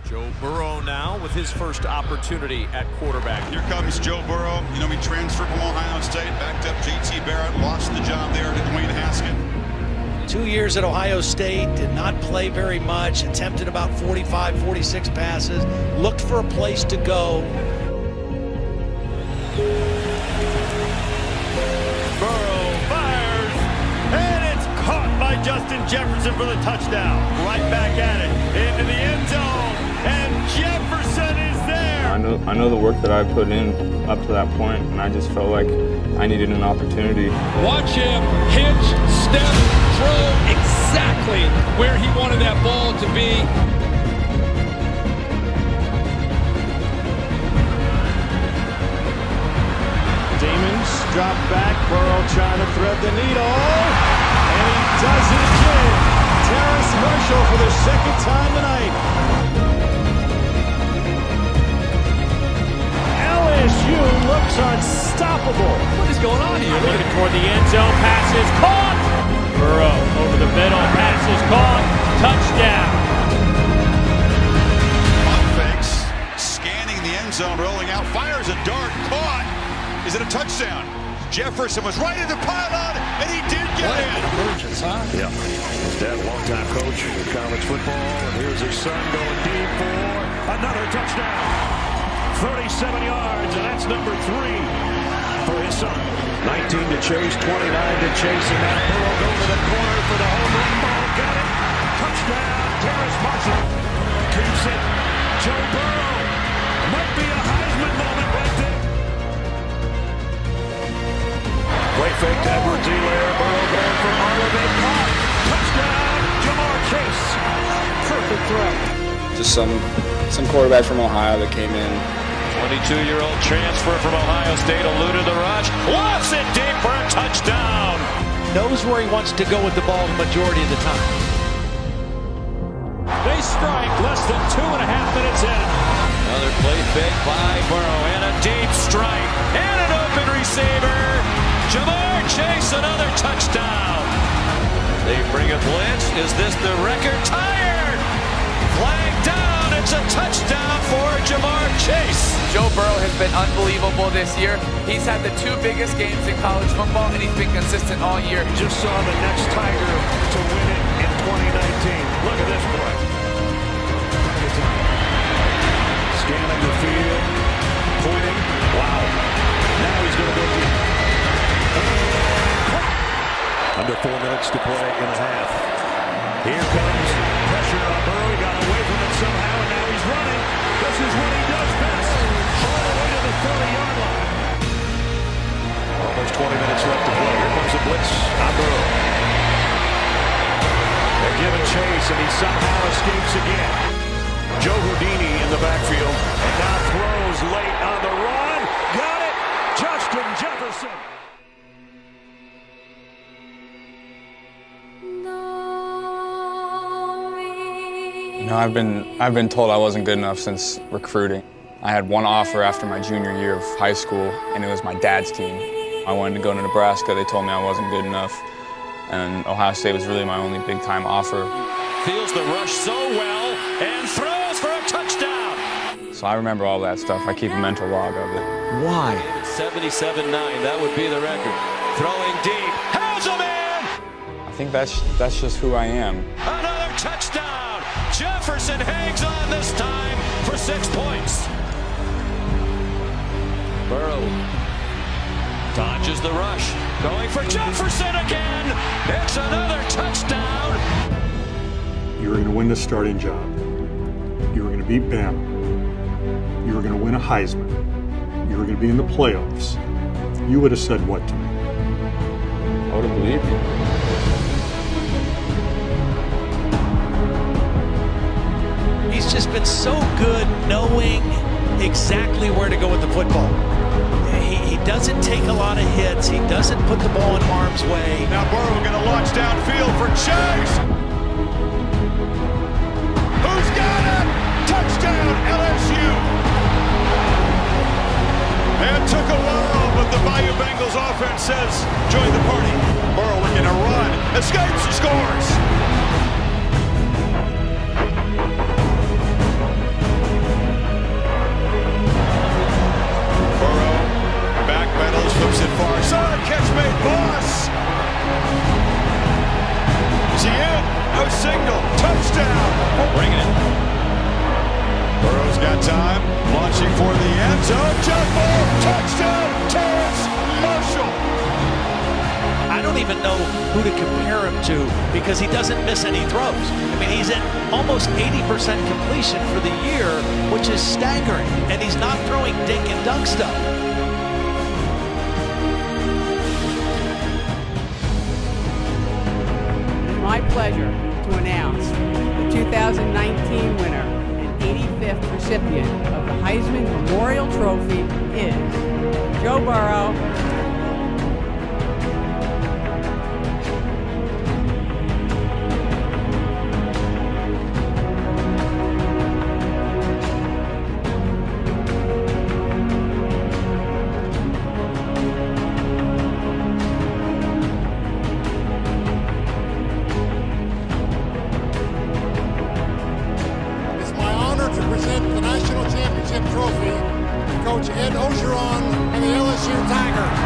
Joe Burrow now with his first opportunity at quarterback. Here comes Joe Burrow. You know, he transferred from Ohio State, backed up J.T. Barrett, lost the job there to Dwayne Haskins. 2 years at Ohio State, did not play very much, attempted about 45, 46 passes, looked for a place to go. Burrow fires, and it's caught by Justin Jefferson for the touchdown. Right back at it, into the end zone, and Jefferson is there. I know the work that I put in up to that point, and I just felt like I needed an opportunity. Watch him hitch, step, throw exactly where he wanted that ball to be. Demons drop back, Burrow trying to thread the needle, and he does it again. Terrace Marshall for the second time tonight. LSU looks unstoppable. What is going on here? Looking toward the end zone, pass is caught. Burrow over the middle, pass is caught. Touchdown. Pump fakes, scanning the end zone, rolling out, fires a dart, caught. Is it a touchdown? Jefferson was right in the pylon, and he did get in. Emergence, huh? Yeah. His dad, longtime coach in college football, and here's his son going deep for another touchdown. 37 yards, and that's number 3 for his son. 19 to chase, 29 to chase, and now Burrow goes to the corner for the home run ball. Got it. Touchdown, Terrace Marshall. Keeps it. Joe Burrow. Might be a Heisman moment right there. Play fake to Edwards-Helaire. Burrow going for Oliver. Caught. Touchdown, Jamar Chase. Perfect throw. Just some quarterback from Ohio that came in. 22-year-old transfer from Ohio State eluded the rush. Lofts it deep for a touchdown. Knows where he wants to go with the ball the majority of the time. They strike less than 2.5 minutes in. Another play fake by Burrow and a deep strike and an open receiver. Jamar Chase, another touchdown. They bring a blitz. Is this the record? Tired. Flag down. It's a touchdown for Jamar Chase. Joe Burrow has been unbelievable this year. He's had the 2 biggest games in college football, and he's been consistent all year. Just saw the next Tiger to win it in 2019. Look at this play. Scanning the field, pointing. Wow. Now he's going to go deep. Under 4 minutes to play in the half. Here comes pressure on Burrow. He got away from it somehow, and now he's running. This is what he does best. All the way to the 30-yard line. Almost 20 minutes left to play. Here comes the blitz on Burrow. They're giving chase, and he somehow escapes again. Joe Houdini in the backfield, and now throws late on the run. Got it. Justin Jefferson. You know, I've been told I wasn't good enough since recruiting. I had one offer after my junior year of high school, and it was my dad's team. I wanted to go to Nebraska. They told me I wasn't good enough, and Ohio State was really my only big-time offer. Feels the rush so well and throws for a touchdown. So I remember all that stuff. I keep a mental log of it. Why? 77-9, that would be the record. Throwing deep, has a man! I think that's just who I am. Another touchdown! Jefferson hangs on this time for 6 points. Burrow dodges the rush, going for Jefferson again. It's another touchdown. You were going to win the starting job. You were going to beat Bama. You were going to win a Heisman. You were going to be in the playoffs. You would have said what to me? I would have believed you. He's just been so good knowing exactly where to go with the football. He doesn't take a lot of hits. He doesn't put the ball in harm's way. Now Burrow going to launch downfield for Chase. Who's got it? Touchdown, LSU. It took a while, but the Bayou Bengals offense says, join the party. Burrow looking to run, escapes, scores. time. Launching for the end zone. Jump ball. Touchdown. Terrence Marshall. I don't even know who to compare him to because he doesn't miss any throws. I mean, he's at almost 80% completion for the year, which is staggering. And he's not throwing dink and dunk stuff. My pleasure to announce the 2019 winner and 85th recipient of the Heisman Memorial Trophy is Joe Burrow. The national championship trophy to Coach Ed Ogeron and the LSU Tigers.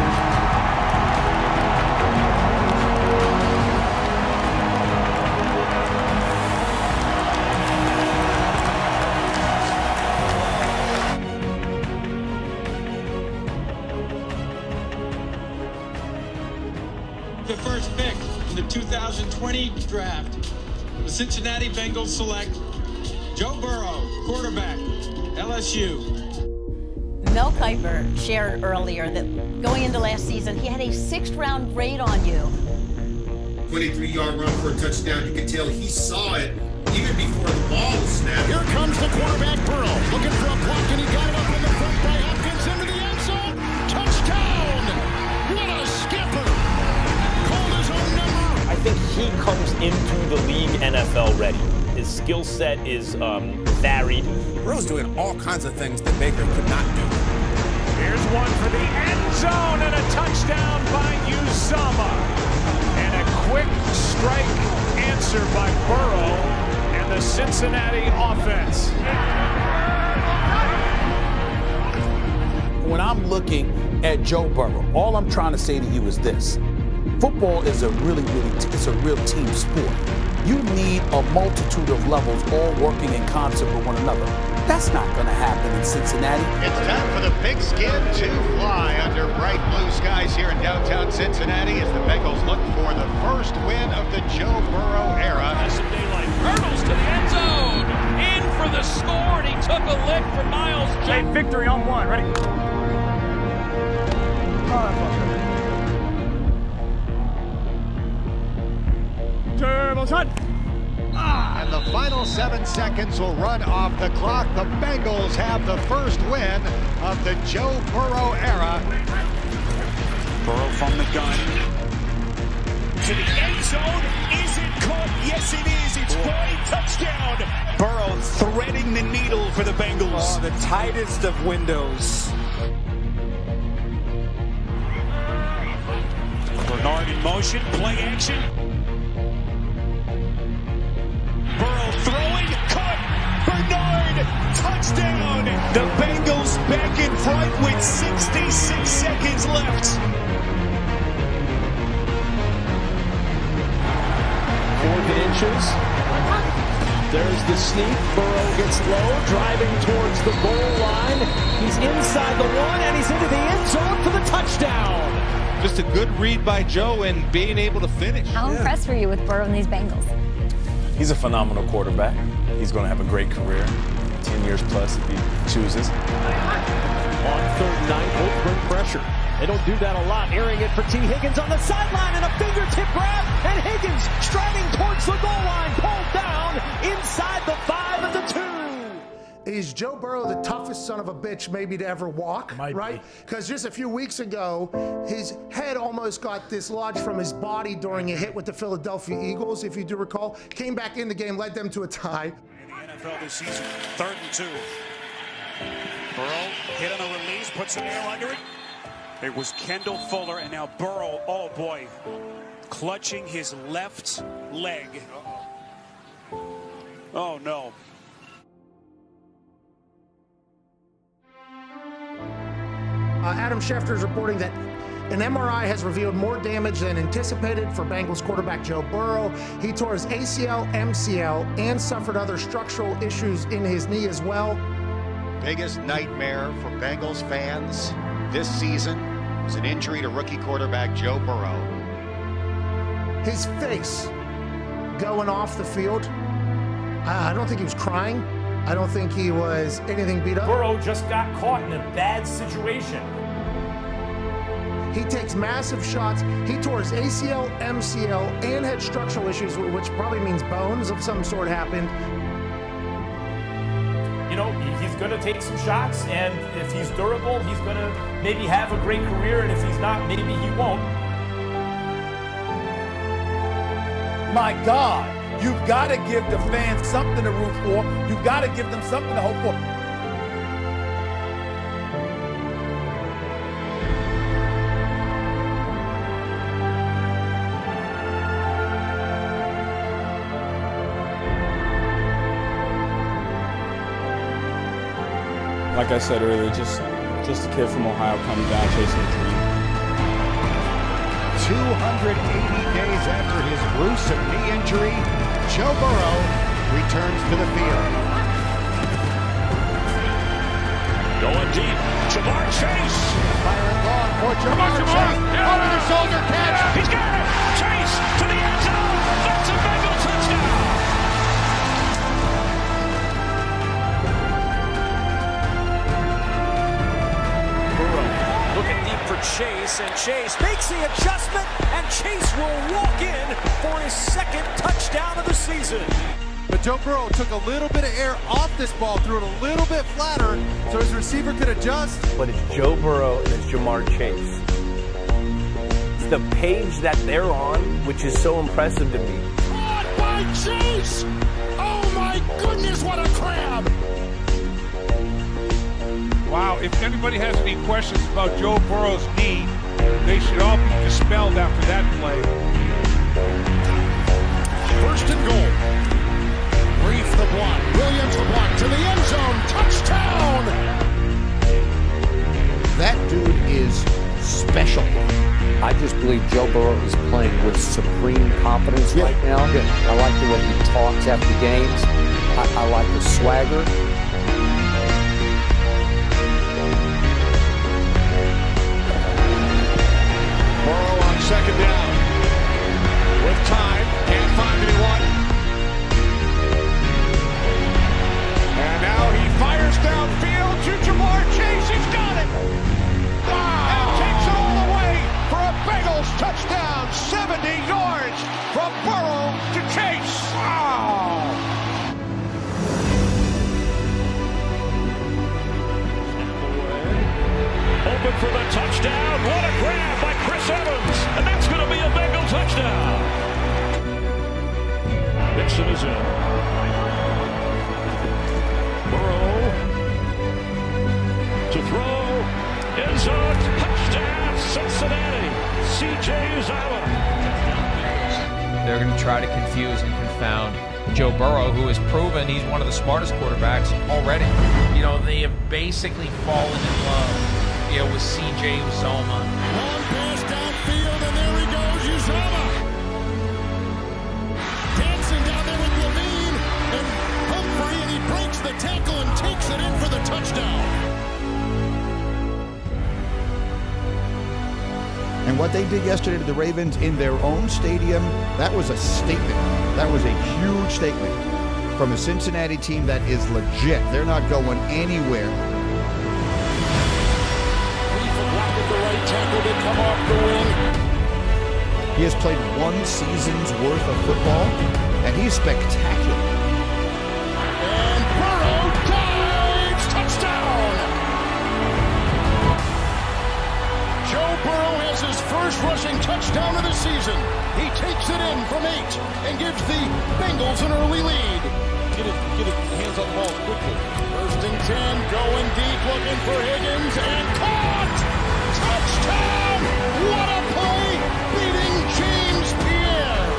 The first pick in the 2020 draft, the Cincinnati Bengals select Joe Burrow, quarterback, LSU. Mel Kiper shared earlier that going into last season, he had a 6th-round grade on you. 23-yard run for a touchdown. You can tell he saw it even before the ball was snapped. Here comes the quarterback, Burrow, looking for a block, and he got it up in the front by Hopkins into the end zone. Touchdown! What a skipper! Called his own number. I think he comes into the league NFL ready. His skill set is varied. Burrow's doing all kinds of things that Baker could not do. Here's one for the end zone and a touchdown by Uzama. And a quick strike answer by Burrow and the Cincinnati offense. When I'm looking at Joe Burrow, all I'm trying to say to you is this. Football is a it's a real team sport. You need a multitude of levels all working in concert with one another. That's not going to happen in Cincinnati. It's time for the big skin to fly under bright blue skies here in downtown Cincinnati as the Bengals look for the first win of the Joe Burrow era. Has some daylight. Hurdles to the end zone. In for the score, and he took a lick from Miles. Late victory on one. Ready? Turbo shot. And the final 7 seconds will run off the clock. The Bengals have the first win of the Joe Burrow era. Burrow from the gun. To the end zone. Is it caught? Yes, it is. It's Boyd. Touchdown. Burrow threading the needle for the Bengals. Oh, the tightest of windows. Bernard in motion. Play action. Burrow throwing, caught, Bernard, touchdown! The Bengals back in front with 66 seconds left. 4th and inches. There's the sneak. Burrow gets low, driving towards the goal line. He's inside the 1, and he's into the end zone for the touchdown. Just a good read by Joe and being able to finish. How impressed were you with Burrow and these Bengals? He's a phenomenal quarterback. He's going to have a great career, 10 years plus if he chooses. On 3rd and 9, both bring pressure. They don't do that a lot. Airing it for T. Higgins on the sideline and a fingertip grab. And Higgins striding towards the goal line, pulled down inside the 5 of the 2. Is Joe Burrow the toughest son of a bitch maybe to ever walk, right? Because just a few weeks ago, his head almost got dislodged from his body during a hit with the Philadelphia Eagles, if you do recall. Came back in the game, led them to a tie. In the NFL this season, 3rd and 2. Burrow hit on a release, puts an air under it. It was Kendall Fuller, and now Burrow, oh boy, clutching his left leg. Oh no. Adam Schefter is reporting that an MRI has revealed more damage than anticipated for Bengals quarterback Joe Burrow. He tore his ACL, MCL, and suffered other structural issues in his knee as well. biggest nightmare for Bengals fans this season was an injury to rookie quarterback Joe Burrow. His face going off the field, I don't think he was crying. I don't think he was anything beat up. Burrow just got caught in a bad situation. He takes massive shots. He tore his ACL, MCL, and had structural issues, which probably means bones of some sort happened. You know, he's going to take some shots, and if he's durable, he's going to maybe have a great career, and if he's not, maybe he won't. My God, you've got to give the fans something to root for. You've got to give them something to hope for. Like I said earlier, just a kid from Ohio coming down chasing a dream. 280 days after his gruesome knee injury, Joe Burrow returns to the field. Going deep, Jamar Chase. Firing long for Jamar Chase. Yeah. Over the shoulder catch. Yeah. He's got it. Chase to the end zone. That's a Bengal touchdown. Looking deep for Chase, and Chase makes the adjustment, and Chase will walk in for his second touchdown of the season. But Joe Burrow took a little bit of air off this ball, threw it a little bit flatter, so his receiver could adjust. But it's Joe Burrow and it's Jamar Chase. It's the page that they're on, which is so impressive to me. Caught by Chase! Oh my goodness, what a crab! Wow, if anybody has any questions about Joe Burrow's knee, they should all be dispelled after that play. First and goal. Brief the block. Williams the block to the end zone. Touchdown! That dude is special. I just believe Joe Burrow is playing with supreme confidence right now. I like the way he talks after games. I like the swagger. Second down. With time, can't find anyone. And now he fires downfield to Jamar Chase. He's got it. Wow. And takes it all the way for a Bengals touchdown. 70 yards from Burrow to Chase. Wow. Open for the touchdown. What a grab by Chris Evans. And that's going to be a Bengal touchdown. Mixon is in. Burrow to throw. End zone. Touchdown. Cincinnati. C.J. Uzomah. They're going to try to confuse and confound Joe Burrow, who has proven he's one of the smartest quarterbacks already. You know, they have basically fallen in love with C.J. Uzomah. Long pass downfield, and there he goes, Uzomah. Dancing down there with Levine and Humphrey, and he breaks the tackle and takes it in for the touchdown. And what they did yesterday to the Ravens in their own stadium, that was a statement. That was a huge statement from a Cincinnati team that is legit. They're not going anywhere. The right tackle to come off the wing. He has played one season's worth of football, and he's spectacular. And Burrow dives! Touchdown! Joe Burrow has his first rushing touchdown of the season. He takes it in from 8 and gives the Bengals an early lead. Get his hands on the ball quickly. First and 10, going deep, looking for Higgins, and caught! Touchdown! What a play! Beating James Pierre!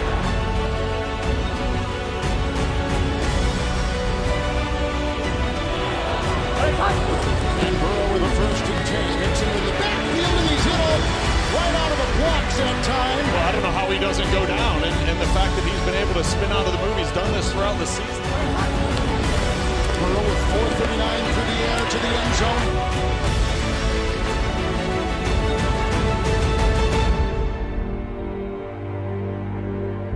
And Burrow with a first and 10. Hits him in the backfield, and he's hit right out of the blocks that time. Well, I don't know how he doesn't go down, and the fact that he's been able to spin out of the move, he's done this throughout the season. Burrow with 4:39 through the air to the end zone.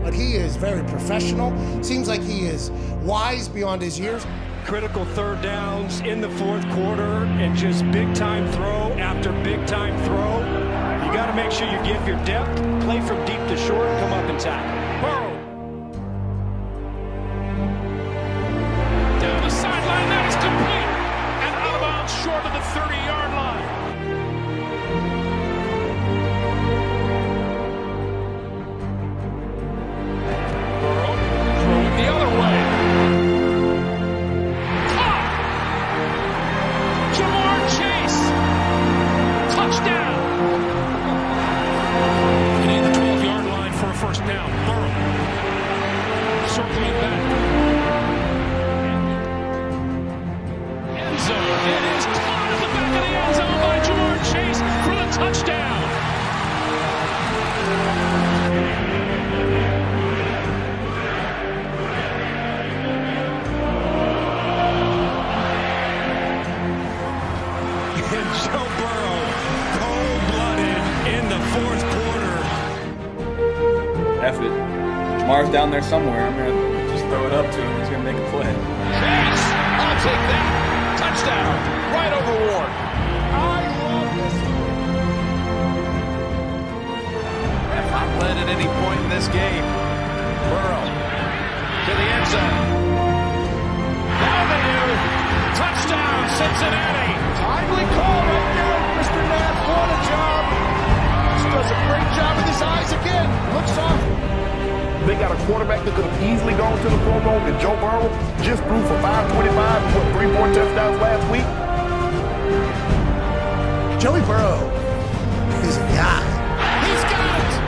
But he is very professional. Seems like he is wise beyond his years. Critical third downs in the fourth quarter and just big-time throw after big-time throw. You got to make sure you give your depth, play from deep to short, come up and tackle. Burrow. Down the sideline, that is complete. And out of bounds short of the 30-yard line. Burrow throwing the other way. Chase, touchdown. And in the 12-yard line for a first down. Burrow circling back. End zone. It is caught at the back of the end zone by Jamar Chase for the touchdown. Joe Burrow, cold-blooded in the fourth quarter. F it. Jamar's down there somewhere. I'm going to just throw it up to him. He's going to make a play. Chase, I'll take that. Touchdown. Right over Ward. I love this. Not led at any point in this game. Burrow to the end zone. Now they do. Touchdown, Cincinnati. Timely call right there, Mr. Nath. What a job. Just does a great job with his eyes again. Looks off. They got a quarterback that could have easily gone to the Pro Bowl, and Joe Burrow just threw for 525 and put 3 more touchdowns last week. Joey Burrow is a guy. He's got it.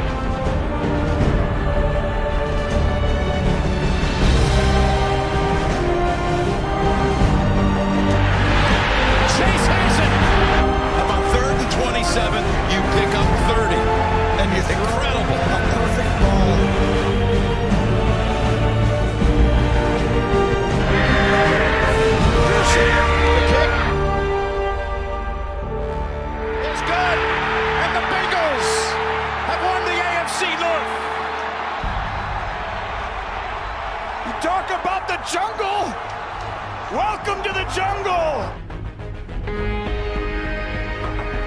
Chase has it. About 3rd and 27, you pick up 30. And it's incredible. A perfect ball. The kick is good. And the Bengals have won the AFC North. You talk about the jungle. Welcome to the jungle.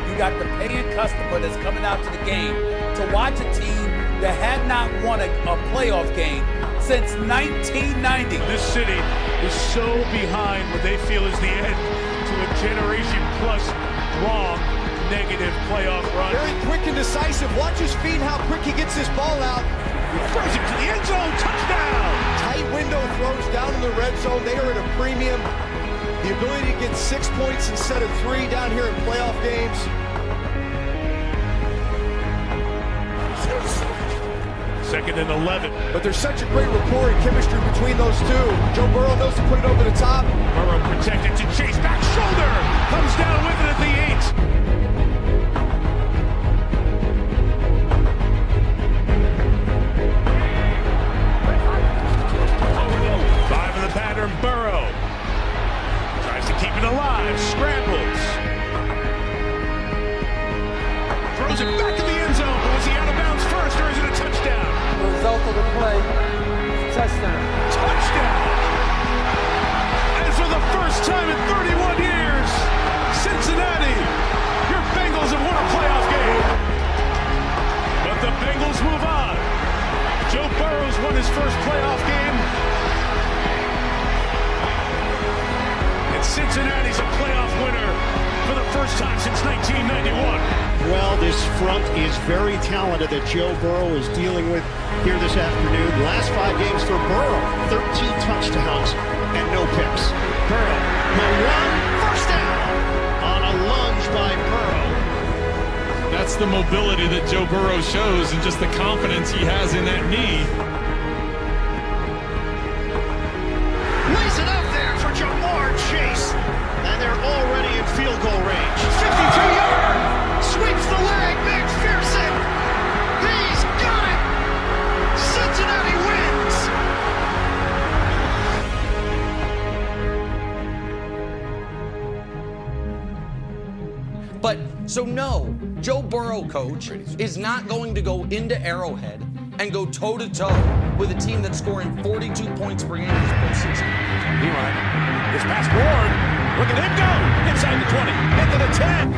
You got the paying customer that's coming out to the game to watch a team that had not won a playoff game since 1990. This city is so behind what they feel is the end to a generation-plus long negative playoff run. Very quick and decisive. Watch his feet, how quick he gets this ball out. He throws it to the end zone. Touchdown! Tight window throws down in the red zone. They are at a premium. The ability to get 6 points instead of 3 down here in playoff games. Second and 11. But there's such a great rapport and chemistry between those two. Joe Burrow knows to put it over the top. Burrow protected to Chase. Back shoulder. Comes down with it at the 8. 5 in the pattern. Burrow tries to keep it alive. Scrambles. Throws it back in the end zone. Was he out of bounds first, or is it a touchdown? The result of the play, touchdown. Touchdown! And for the first time in 31 years, Cincinnati, your Bengals have won a playoff game. But the Bengals move on. Joe Burrow's won his first playoff game. And Cincinnati's a playoff winner for the first time since 1991. Well, this front is very talented that Joe Burrow is dealing with here this afternoon. Last 5 games for Burrow, 13 touchdowns and no picks. Burrow will run, first down on a lunge by Burrow. That's the mobility that Joe Burrow shows and just the confidence he has in that knee. Lays it up there for Jamar Chase. And they're already in field goal range. 52-yard. Sweeps the leg. McPherson. He's got it. Cincinnati wins. But, so no, Joe Burrow, coach, is not going to go into Arrowhead and go toe-to-toe with a team that's scoring 42 points per game this postseason. Beeline, his pass Ward, look at him go! Inside the 20, into the 10.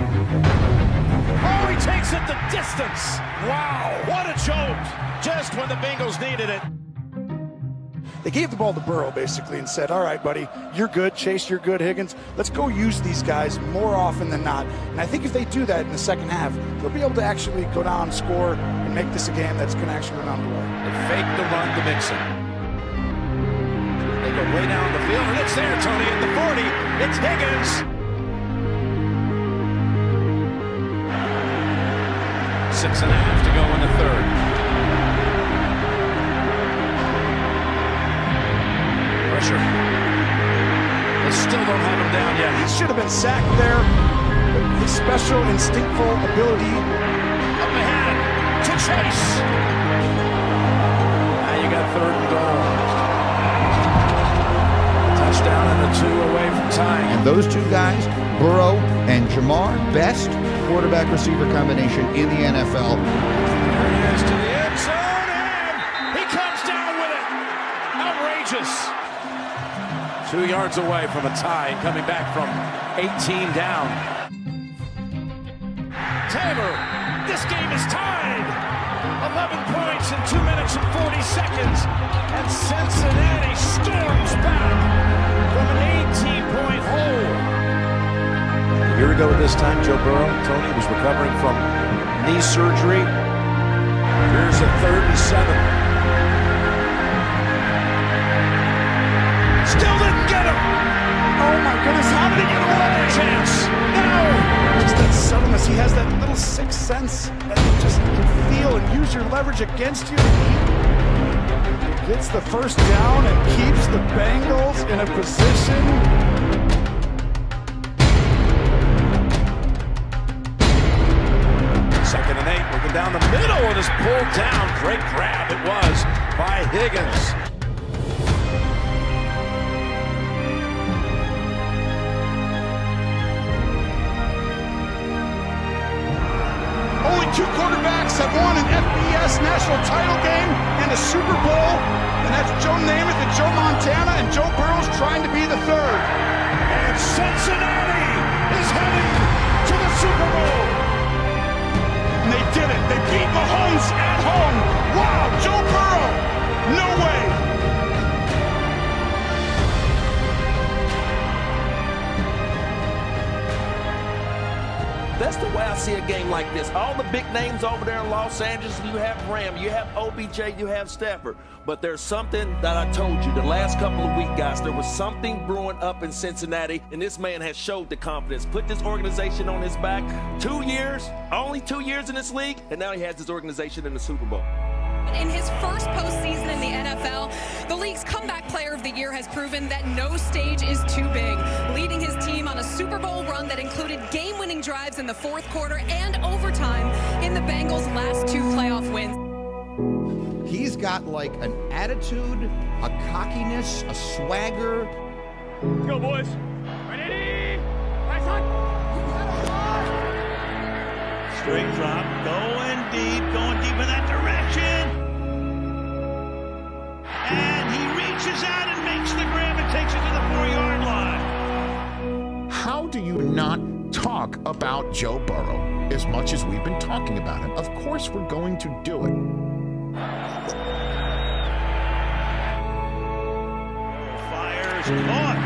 Oh, he takes it the distance! Wow, what a choke! Just when the Bengals needed it. They gave the ball to Burrow, basically, and said, all right, buddy, you're good. Chase, you're good. Higgins, let's go use these guys more often than not. And I think if they do that in the second half, they'll be able to actually go down, score, and make this a game that's going to actually run the way. They fake the run to Mixon. They go way down the field, and it's there, Tony, at the 40. It's Higgins. 6.5 to go in the third. Pressure. They still don't have him down yet. He should have been sacked there. His special, instinctful ability. Up ahead to Chase. Now you got 3rd and goal. Touchdown and the 2 away from tying. And those two guys, Burrow and Jamar, best quarterback-receiver combination in the NFL. There he is to the end zone, and he comes down with it. Outrageous. 2 yards away from a tie, coming back from 18 down. Taylor, this game is tied. 11 points in 2 minutes and 40 seconds. And Cincinnati storms back from an 18-point hole. A year ago at this time, Joe Burrow, Tony, was recovering from knee surgery. Here's a 3rd and 7. Still didn't get him. Oh my goodness, how did he get away? Chance. No. Just that subtleness. He has that little sixth sense that you just can feel and use your leverage against you. He gets the first down and keeps the Bengals in a position. Second and 8, looking down the middle, and is pulled down. Great grab it was by Higgins. Only 2 quarterbacks have won an FBS national title game and a Super Bowl, and that's Joe Namath and Joe Montana, and Joe Burrow's trying to be the 3rd. And Cincinnati is heading to the Super Bowl. And they did it. They beat Mahomes at home. Wow, Joe Burrow. No way. That's the way I see a game like this. All the big names over there in Los Angeles, you have Ram, you have OBJ, you have Stafford. But there's something that I told you the last couple of weeks, guys. There was something brewing up in Cincinnati, and this man has showed the confidence. Put this organization on his back. 2 years, only 2 years in this league, and now he has this organization in the Super Bowl. In his first postseason in the NFL, the league's comeback player of the year has proven that no stage is too big, leading his team on a Super Bowl run that included game-winning drives in the 4th quarter and overtime in the Bengals' last 2 playoff wins. He's got like an attitude, a cockiness, a swagger. Let's go, boys. Ready? Nice hunt. Straight drop, going deep in that direction. And he reaches out and makes the grab and takes it to the 4-yard line. How do you not talk about Joe Burrow as much as we've been talking about him? Of course we're going to do it. Fires, caught,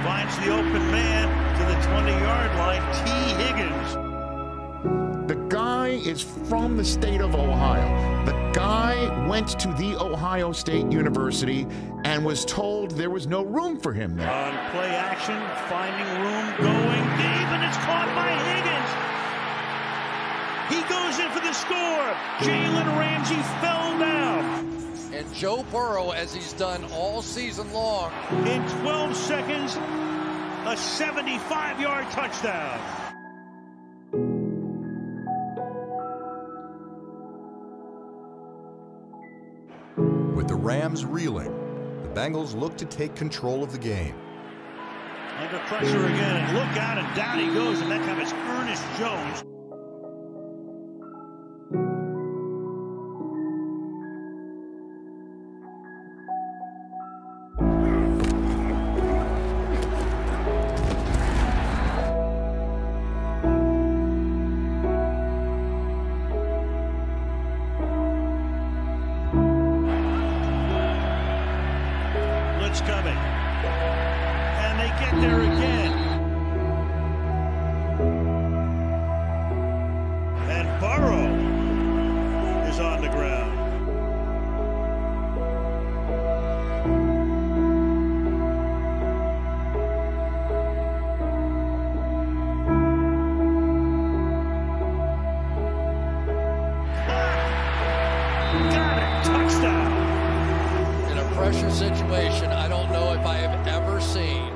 finds the open man to the 20-yard line, T. Higgins. The guy is from the state of Ohio. The guy went to the Ohio State University and was told there was no room for him there. On play action, finding room, going deep, and it's caught by Higgins. He goes in for the score. Jalen Ramsey fell down. And Joe Burrow, as he's done all season long. In 12 seconds, a 75-yard touchdown. With the Rams reeling, the Bengals look to take control of the game. Under pressure again, and look out, and down he goes, and that time it's Ernest Jones. Blitz coming. And they get there again. And Burrow is on the ground. Got it. Touchdown. In a pressure situation, I don't know if I have ever seen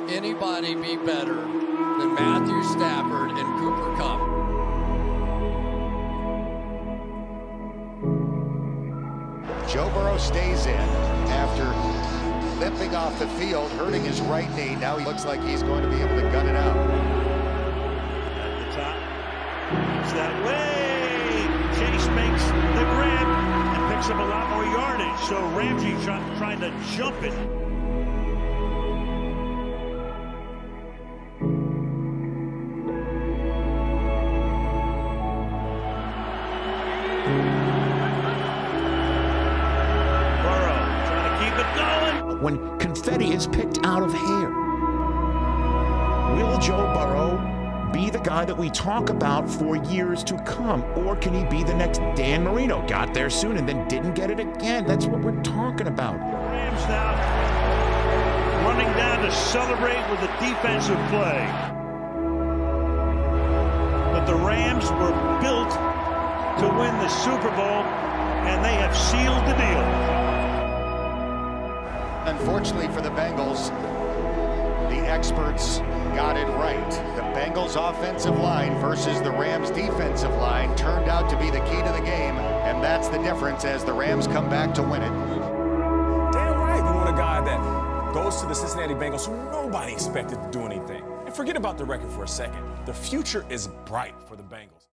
anybody be better than Matthew Stafford and Cooper Kupp. Joe Burrow stays in after limping off the field, hurting his right knee. Now he looks like he's going to be able to gun it out. At the top. It's that way. Chase makes the grab and picks up a lot more yardage. So Ramsey trying to jump it. When confetti is picked out of hair, will Joe Burrow be the guy that we talk about for years to come? Or can he be the next Dan Marino? Got there soon and then didn't get it again. That's what we're talking about. Rams now running down to celebrate with a defensive play. But the Rams were built to win the Super Bowl, and they have sealed the deal. Unfortunately for the Bengals, the experts got it right. The Bengals offensive line versus the Rams defensive line turned out to be the key to the game, and that's the difference as the Rams come back to win it. Damn right, you want a guy that goes to the Cincinnati Bengals who nobody expected to do anything. And forget about the record for a second. The future is bright for the Bengals.